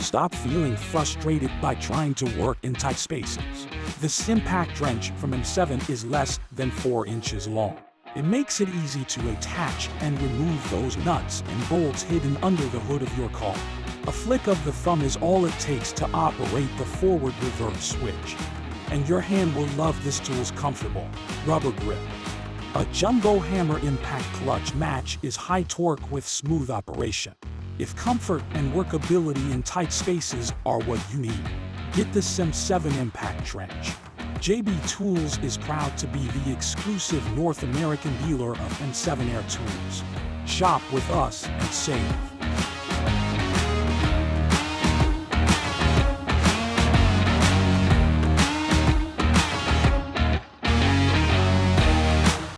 Stop feeling frustrated by trying to work in tight spaces. This impact wrench from M7 is less than 4 inches long. It makes it easy to attach and remove those nuts and bolts hidden under the hood of your car. A flick of the thumb is all it takes to operate the forward-reverse switch. And your hand will love this tool's comfortable rubber grip. A jumbo hammer impact clutch match is high torque with smooth operation. If comfort and workability in tight spaces are what you need, get the M7 impact wrench. JB Tools is proud to be the exclusive North American dealer of M7 Air tools. Shop with us and save.